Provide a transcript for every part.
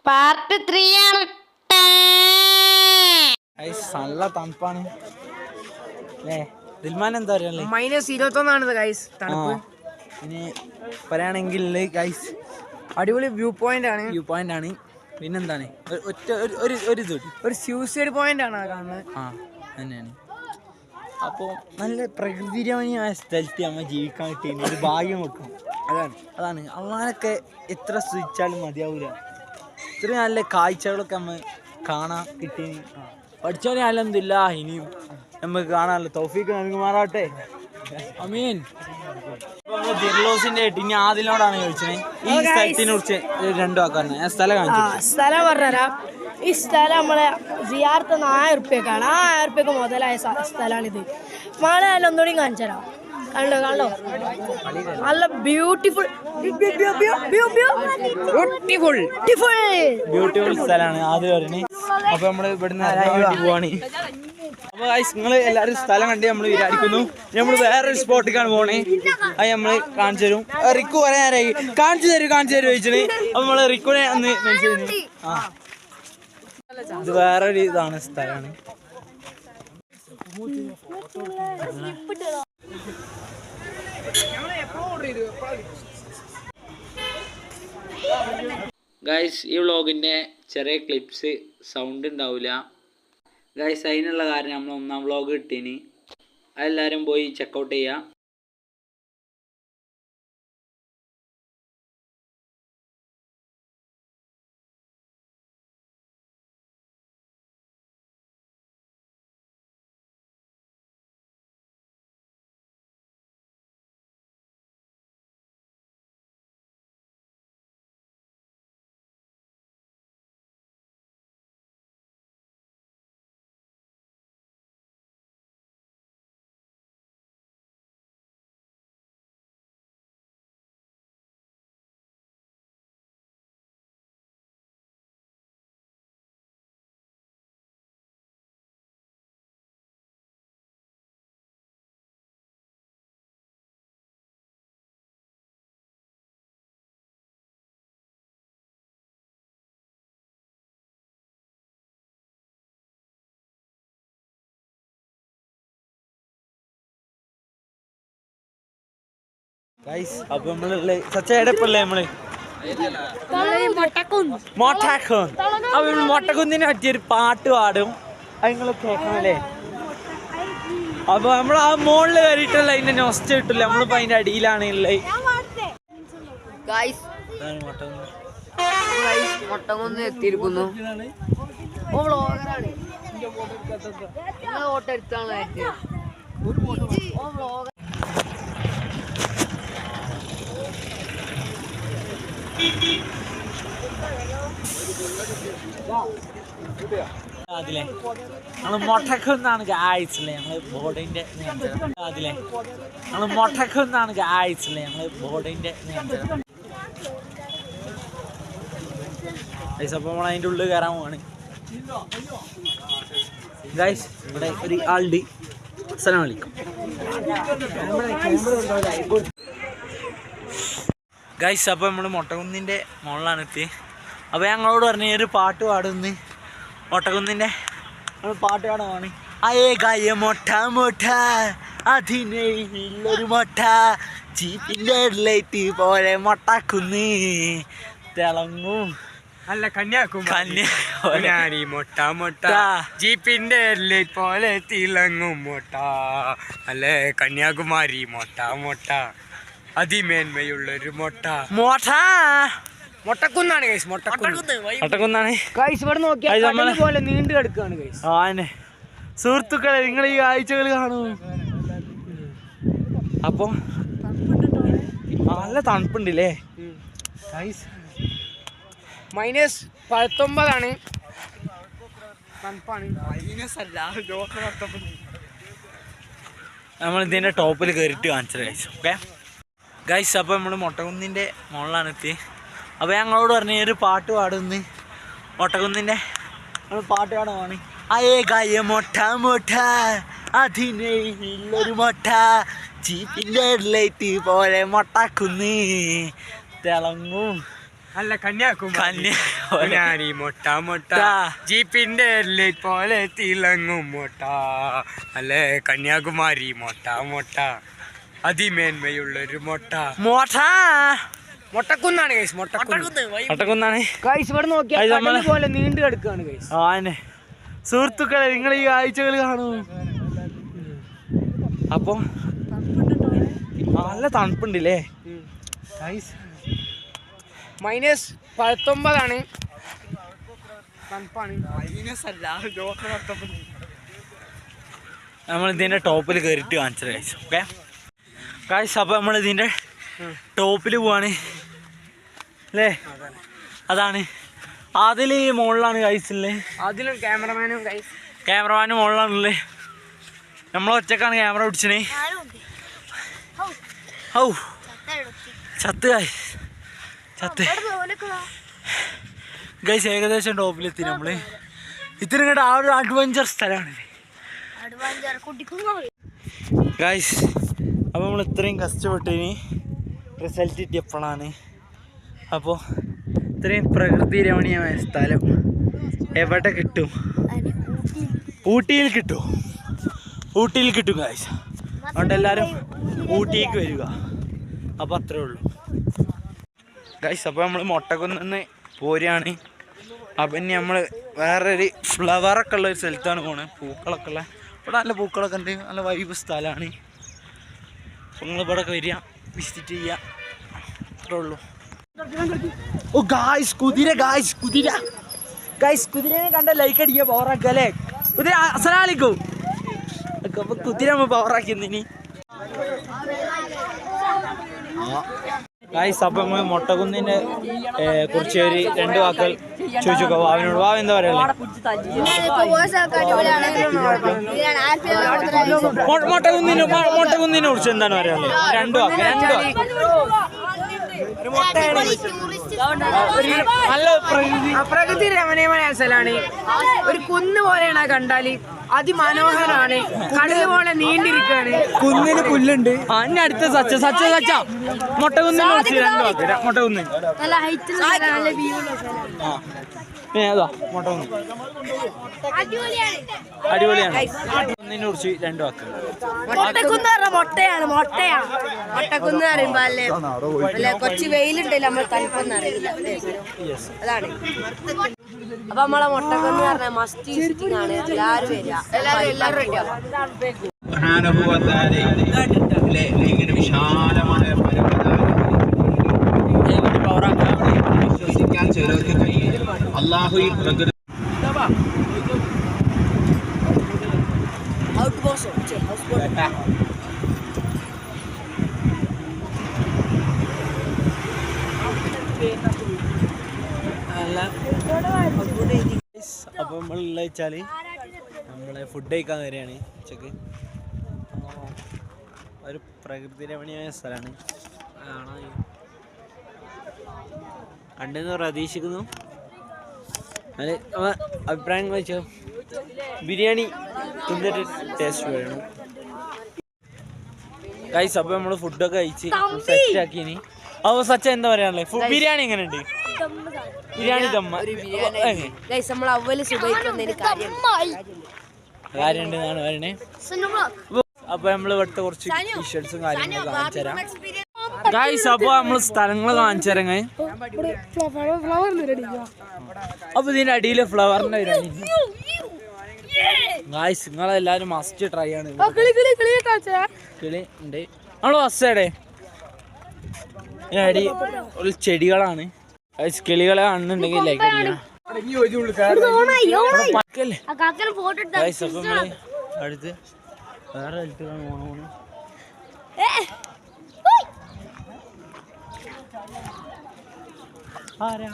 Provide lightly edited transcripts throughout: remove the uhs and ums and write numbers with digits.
Part 3 ആണ്. നല്ല തണുപ്പാണ് അല്ലേ? ദിൽമാൻ എന്താ പറയുക? -21 ഗൈസ് തണുപ്പ്. ഇനി പറയുകയാണെങ്കിൽ ഗൈസ് അടിപൊളി വ്യൂ പോയിന്റ് ആണ്. പിന്നെന്താണ് ഒരു സൂസൈഡ് പോയിന്റ് ആണ് കാണുന്നത്. തന്നെയാണ്. അപ്പോൾ നല്ല പ്രകൃതിരമണീയമായ സ്ഥലത്ത് നമ്മൾ ജീവിക്കാൻ കിട്ടിയ ഒരു ഭാഗ്യം കൊടുക്കണം. അതാണ് അവനൊക്കെ എത്ര സ്തുതിച്ചാലും മതിയാവില്ല. ഇത്രയും നല്ല കാഴ്ചകളൊക്കെ നമ്മൾ കാണാൻ കിട്ടി. പഠിച്ചോനെ അൽഹംദുലില്ലാ ഇനിയും നമുക്ക് കാണാമല്ലോ. തൗഫീഖ് നൽകുമാറാട്ടെ. അമീൻ. നമ്മൾ ദിർലോസിന്റെ ഇനി ആദിലോടാണ് ചോദിച്ചത് ഈ സ്ഥലത്തിനെ കുറിച്ച് രണ്ടു വാക്കാണ്. ഞാൻ സ്ഥലം പറഞ്ഞുതരാം. ഈ സ്ഥലം നമ്മളെ സിയാർത്ത് 1000 റുപ്യക്കാണ്. 1000 റുപ്യക്ക് മുതലായ സ്ഥലമാണിത്. മഴയല്ല ഒന്നുകൂടി കാണിച്ചു തരാം. കണ്ടോ നല്ല ബ്യൂട്ടിഫുൾ സ്ഥലമാണ് ആദ്യം പറഞ്ഞത്. അപ്പൊ നമ്മള് ഇവിടുന്ന് പോവാണ്. അപ്പൊ നിങ്ങൾ എല്ലാവരും സ്ഥലം കണ്ട് നമ്മൾ വിചാരിക്കുന്നു. നമ്മൾ വേറൊരു സ്പോട്ടിലേക്കാണ് പോണേ. അത് നമ്മള് കാണിച്ചു തരും. റിക്കു പറയാനായി കാണിച്ചു തരും ചോദിച്ചത്. അപ്പൊ നമ്മള് റിക്കുനെ ഒന്ന് മനസ്സിലായി. ഇത് വേറൊരു ഇതാണ് സ്ഥലമാണ്. ഗൈസ് ഈ വ്ളോഗിൻ്റെ ചെറിയ ക്ലിപ്സ് സൗണ്ട് ഉണ്ടാവില്ല ഗൈസ്. അതിനുള്ള കാരണം നമ്മൾ 1ാം വ്ളോഗ് കിട്ടീന്. അതെല്ലാവരും പോയി ചെക്കൗട്ട് ചെയ്യുക. ഗൈസ് അപ്പൊ നമ്മളുള്ള സച്ചയടപ്പല്ലേ നമ്മള് മൊട്ടക്കുന്നിനെ പറ്റിയൊരു പാട്ട് പാടും. അത് നിങ്ങൾ കേൾക്കണല്ലേ? അപ്പൊ നമ്മൾ ആ മുകളിൽ കയറിയിട്ടുള്ള അതിന്റെ നൊസ്റ്റ കിട്ടില്ല. നമ്മളിപ്പോ അതിന്റെ അടിയിലാണ് ഉള്ളത്. മൊട്ടകുന്ന് എത്തിയിരിക്കുന്നു. അതിലെ നമ്മള് മൊട്ടക്കുന്നാണ് ആയിച്ചില്ലേ നമ്മള് ബോർഡിന്റെ അതിലെ നമ്മള് മൊട്ടക്കുന്നാണ് ആയിച്ചില്ലേ നമ്മള് ബോർഡിന്റെ അപ്പൊ നമ്മൾ അതിന്റെ ഉള്ളിൽ കയറാൻ പോവാണ്. ഗൈസ് ഇവിടെ ഒരു ആളുണ്ട്. അസ്സലാമു അലൈക്കും. ഗൈസ് അപ്പോൾ നമ്മൾ മൊട്ടക്കുന്നിൻ്റെ മുകളിലാണ് എത്തി. അപ്പോൾ ഞങ്ങളോട് പറഞ്ഞു ഒരു പാട്ട് പാടുന്ന്. മൊട്ടക്കുന്നിൻ്റെ നമ്മൾ പാട്ട് പാടുവാണ്. അയേ ഗായ മൊട്ട മൊട്ട അതിനൊരു മൊട്ട ജീപ്പിൻ്റെ ലൈറ്റ് പോലെ മൊട്ടക്കുന്ന് തിളങ്ങും. അല്ല കന്യാകുമാരി മൊട്ട മൊട്ട ജീപ്പിന്റെ ലൈറ്റ് പോലെ തിളങ്ങും മൊട്ട. അല്ലേ കന്യാകുമാരി മൊട്ട മൊട്ട അതിമേന്മയുള്ളൊരു മൊട്ടക്കുന്നാണ് ഗൈസ്. മൊട്ടക്കുന്നാണ് ഗൈസ്. ഇവിടെ നോക്കിയാൽ പോലെ നീണ്ടു കിടക്കുകയാണ് ഗൈസ്. ആനെ സുഹൃത്തുക്കളെ നിങ്ങൾ ഈ കാഴ്ചകൾ കാണൂ. അപ്പം നല്ല തണുപ്പുണ്ടല്ലേ ഗൈസ്? -19 തണുപ്പാണ്. നമ്മൾ ഇതിൻ്റെ ടോപ്പിൽ കയറിയിട്ട് കാണിച്ചത് ഗൈസ്. ഓക്കെ ഗൈസ് അപ്പോൾ നമ്മൾ മൊട്ടക്കുന്നിൻ്റെ മുകളിലാണ് എത്തി. അപ്പോൾ ഞങ്ങളോട് പറഞ്ഞു ഒരു പാട്ട് പാടുന്ന്. മൊട്ടക്കുന്നിൻ്റെ നമ്മൾ പാട്ട് പാടുവാണ്. അയേ ഗായ മൊട്ട മൊട്ട അതിനൊരു മൊട്ട ജീപ്പിൻ്റെ ലൈറ്റ് പോലെ മൊട്ടക്കുന്ന് തിളങ്ങും. അല്ല കന്യാകുമാരി മൊട്ട മൊട്ട ജീപ്പിന്റെ ലൈറ്റ് പോലെ തിളങ്ങും മൊട്ട അല്ലേ കന്യാകുമാരി മൊട്ട മൊട്ട അതിമേന്മയുള്ളൊരു മൊട്ട മൊട്ടക്കുന്നാണ് ഗൈസ് മൊട്ടക്കുന്നാണ് ഗൈസ് ഇവിടെ നോക്കിയാൽ പോലെ നീണ്ടു കിടക്കുകയാണ് ഗൈസ്. ആനെ സുഹൃത്തുക്കളെ നിങ്ങൾ ഈ കാഴ്ചകൾ കാണൂ. അപ്പൊ നല്ല തണുപ്പുണ്ടല്ലേ -19 തണുപ്പാണ്. നമ്മൾ ഇതിന്റെ ടോപ്പിൽ കയറിയിട്ട് കാണിച്ചത് ഗൈസ്. ഓക്കെ ഗൈസ്, അപ്പൊ നമ്മൾ ഇതിന്റെ ടോപ്പിൽ പോവാണ് അല്ലേ? അതാണ് അതില് മുകളിലാണ് ഗൈസില്ലേ, അതിലും ക്യാമറമാനും മുകളിലാണല്ലേ. നമ്മളൊറ്റക്കാണ് ക്യാമറ പിടിച്ചേ. ഔ ചത്ത് ഗൈസ്, ഏകദേശം ടോപ്പിലെത്തി നമ്മള്. ഇത്തിരി ആ ഒരു അഡ്വഞ്ചർ സ്ഥലമാണ് ഗൈസ്. അപ്പോൾ നമ്മൾ ഇത്രയും കഷ്ടപ്പെട്ടതിന് റിസൾട്ട് കിട്ടിയപ്പോഴാണ്. അപ്പോൾ ഇത്രയും പ്രകൃതി രമണീയമായ സ്ഥലം എവിടെ കിട്ടും? ഊട്ടിയിൽ കിട്ടും ഗൈസ്. അതുകൊണ്ട് എല്ലാവരും ഊട്ടിക്ക് വരിക. അപ്പോൾ അത്രേ ഉള്ളൂ ഗൈസ്. അപ്പോൾ നമ്മൾ മൊട്ടക്കുന്ന് പോരുകയാണ്. അപ്പം ഇനി നമ്മൾ വേറൊരു ഫ്ലവറൊക്കെ ഉള്ള ഒരു സ്ഥലത്താണ് പോണത്. പൂക്കളൊക്കെ ഉള്ള, ഇവിടെ നല്ല പൂക്കളൊക്കെ ഉണ്ട്, നല്ല വൈബ് സ്ഥലമാണ്. അപ്പോൾ നിങ്ങൾ ഇവിടെ വരിക, വിസിറ്റ് ചെയ്യുക, അത്രേ ഉള്ളൂ. ഓ ഗായ്സ്, കുതിരനെ കണ്ട ലൈക്ക് അടിക്കുക, പവറാക്കുക അല്ലേ? കുതിര അസ്സലാമലൈക്കും. അപ്പോൾ കുതിര നമ്മൾ പവറാക്കിയെന്നിനി ഗായ്സ്. അപ്പം നമ്മൾ മൊട്ടക്കുന്നിനെ കുറിച്ച് ഒരു 2 വാക്കുകൾ ചോദിച്ചോക്കാം വാവിനോട്. വാവ് എന്താ പറയല്ലേ? മൊട്ടക്കുന്നിനെ കുറിച്ച് എന്താണ് പറയാനുള്ളത്? 2 വാക്ക്. നല്ല പ്രകൃതി രമണീയമായ സ്ഥലമാണ്. ഒരു കുന്ന് പോലെയാണ് കണ്ടാല്, അതിമനോഹരമാണ്. കടല് പോലെ നീണ്ടിരിക്കാണ്. കുന്നിന് പുല്ലുണ്ട്. അന്നെ അടുത്ത സച്ച മൊട്ടക്കുന്നിനെ കുറിച്ച് 2 വാക്ക്. മൊട്ടക്കുന്നിന് പിന്നെ അതാ മൊട്ടക്കുന്ന് അടിപൊളിയാണ്. കുന്നിനെ കുറിച്ച് 2 വാക്ക്. മൊട്ടക്കുന്ന് പറയുമ്പോ അല്ലേ കൊച്ചു വെയിലുണ്ടല്ലോ, നമ്മൾ തണുപ്പെന്ന് അറിയില്ല, അതാണ്. അപ്പൊ നമ്മളെ മൊട്ടക്കുന്ന് പറഞ്ഞ മസ്റ്റ് വിസിറ്റിംഗ് ആണ്. എല്ലാരും വരിക, എല്ലാരും ഇങ്ങനെ വിശാലമായ വിശ്വസിക്കാൻ ചിലർക്ക് കഴിയും. അള്ളാഹു ഈ പ്രകൃതി അപ്പോൾ നമ്മളുള്ള വെച്ചാൽ നമ്മളെ ഫുഡ് കഴിക്കാൻ വരികയാണ് ഉച്ചക്ക്. ഒരു പ്രകൃതി രമണീയമായ സ്ഥലമാണ്, കണ്ടെന്ന് പ്രതീക്ഷിക്കുന്നു. അത് അഭിപ്രായം വെച്ചോ. ബിരിയാണി തിന്നിട്ട് ടേസ്റ്റ് വേണം ഗൈസ്. അപ്പോൾ നമ്മൾ ഫുഡൊക്കെ കഴിച്ച് സെറ്റ് ആക്കിനി. അപ്പോൾ സച്ച എന്താ പറയാനുള്ളത്? ബിരിയാണി എങ്ങനെയുണ്ട്? ബിരിയാണി കാര്യമുണ്ട് എന്നാണ് പറയണേ. അപ്പോൾ നമ്മൾ ഇവിടുത്തെ കുറച്ച് വിഷ്വൽസും കാര്യങ്ങളും കാണിച്ചു തരാം ഗൈസ്. അപ്പോൾ നമ്മൾ സ്ഥലങ്ങൾ കാണിച്ചു തരാം. അപ്പോൾ ഇതിൻ്റെ അടിയിൽ ഫ്ലവറിൻ്റെ ഗൈസ്, നിങ്ങളെല്ലാവരും മസ്റ്റ് ട്രൈ ആണ്. കിളി ഉണ്ട്. നമ്മൾ ബസ്സേടെ അടി ഒരു ചെടികളാണ്. കിളികളെ കാണുന്നുണ്ടെങ്കിൽ ലൈക്ക് അടിക്കണം. അടുത്ത് വേറെ സ്ഥലത്തേക്കാണ് പോണ. ആരാ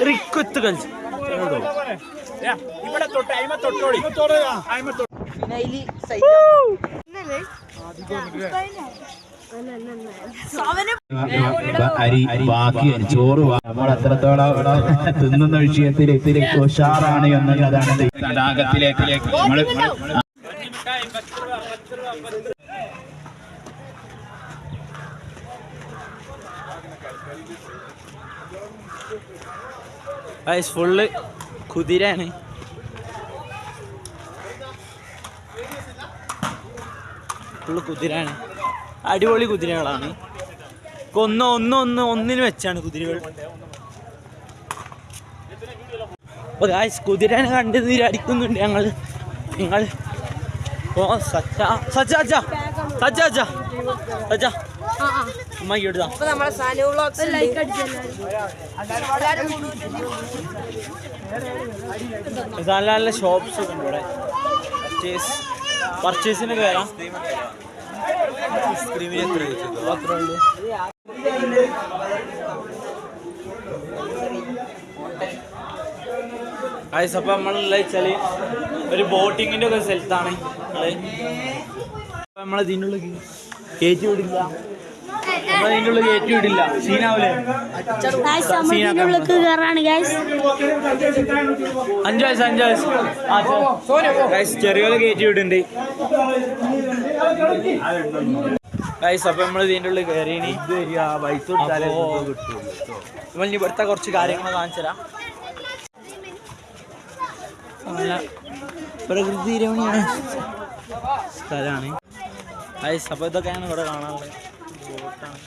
റിക്കൊത്ത് കളിച്ചു അരി ബാക്കിയാണ്, ചോറ് നമ്മൾ എത്രത്തോളം തിന്നുന്ന വിഷയത്തിൽ ഇത്തിരി ഉഷാറാണ് എന്നുള്ളതാണ്. തടാകത്തിലേക്ക് നമ്മൾ ഫുള്ള് കുതിരയാണ്. ഫുള്ള് കുതിരയാണ്, അടിപൊളി കുതിരകളാണ്. ഒന്നിന് വെച്ചാണ് കുതിരകൾ. അപ്പോൾ ഗായ്സ് കുതിരനെ കണ്ടത് അടിക്കുന്നുണ്ട് നിങ്ങൾ അമ്മയ്ക്ക് എടുത്താ നല്ല നല്ല ഷോപ്സ് ഒക്കെ ഉണ്ട് ഇവിടെ. പർച്ചേസിന് കയറാം. അപ്പം നമ്മളെന്താ വെച്ചാൽ ഒരു ബോട്ടിങ്ങിൻ്റെ ഒക്കെ സ്ഥലത്താണ് നമ്മളെ ഇതിനുള്ളിൽ കയറ്റി വിടില്ല. നമ്മളതിനുള്ളിൽ കയറ്റി വിടില്ല. സീനാവൂലേ? 5 വയസ്സ് ചെറിയോലെ കയറ്റി വിടുന്നുണ്ട് ഗൈസ്. അപ്പം നമ്മൾ ഇതിൻ്റെ ഉള്ളിൽ കയറിയിനി. നമ്മൾ ഇനി ഇവിടുത്തെ കുറച്ച് കാര്യങ്ങൾ കാണിച്ചു തരാം. നല്ല പ്രകൃതി രമണീയമായ സ്ഥലമാണ് ഗൈസ്. അപ്പോൾ ഇതൊക്കെയാണ് ഇവിടെ കാണാനുള്ളത്. ബോട്ടാണ്.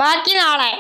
ബാക്കി നാളെ.